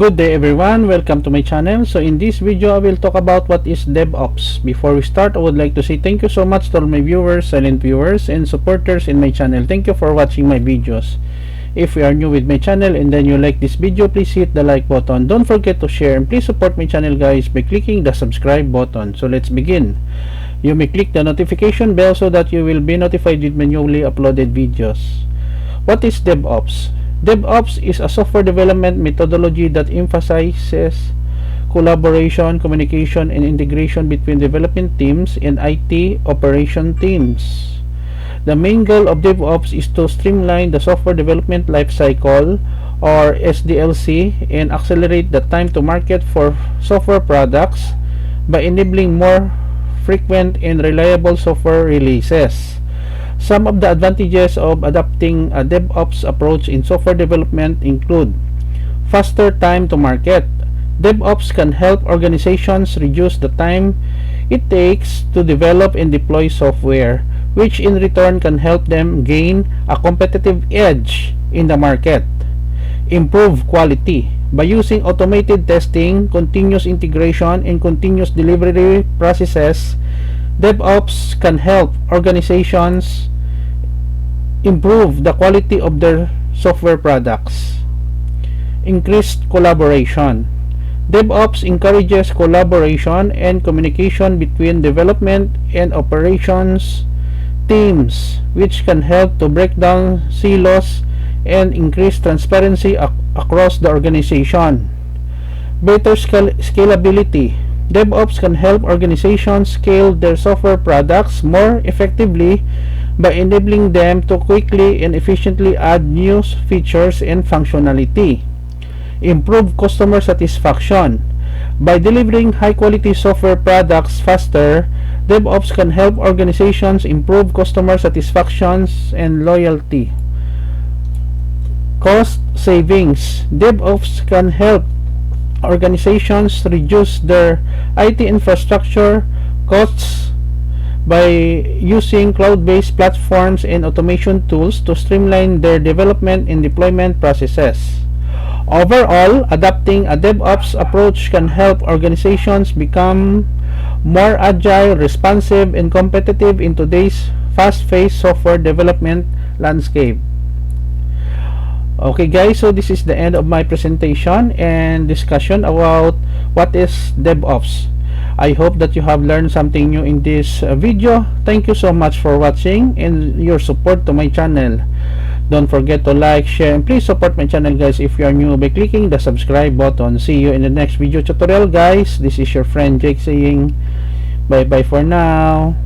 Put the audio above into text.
Good day everyone, welcome to my channel. So in this video I will talk about what is DevOps. Before we start, I would like to say thank you so much to all my viewers, silent viewers, and supporters in my channel. Thank you for watching my videos. If you are new with my channel and then you like this video, please hit the like button. Don't forget to share and please support my channel guys by clicking the subscribe button. So let's begin. You may click the notification bell so that you will be notified with my newly uploaded videos. What is DevOps? DevOps is a software development methodology that emphasizes collaboration, communication, and integration between development teams and IT operation teams. The main goal of DevOps is to streamline the software development lifecycle, or SDLC, and accelerate the time to market for software products by enabling more frequent and reliable software releases. Some of the advantages of adopting a DevOps approach in software development include faster time to market. DevOps can help organizations reduce the time it takes to develop and deploy software, which in return can help them gain a competitive edge in the market. Improve quality. By using automated testing, continuous integration, and continuous delivery processes, DevOps can help organizations improve the quality of their software products. Increased collaboration. DevOps encourages collaboration and communication between development and operations teams, which can help to break down silos and increase transparency across the organization. Better scalability. DevOps can help organizations scale their software products more effectively by enabling them to quickly and efficiently add new features and functionality. Improve customer satisfaction. By delivering high-quality software products faster, DevOps can help organizations improve customer satisfaction and loyalty. Cost savings. DevOps can help organizations reduce their IT infrastructure costs by using cloud-based platforms and automation tools to streamline their development and deployment processes. Overall, adopting a DevOps approach can help organizations become more agile, responsive, and competitive in today's fast-paced software development landscape. Okay guys, so this is the end of my presentation and discussion about what is DevOps. I hope that you have learned something new in this video. Thank you so much for watching and your support to my channel. Don't forget to like, share, and please support my channel guys if you are new by clicking the subscribe button. See you in the next video tutorial guys. This is your friend Jake saying bye bye for now.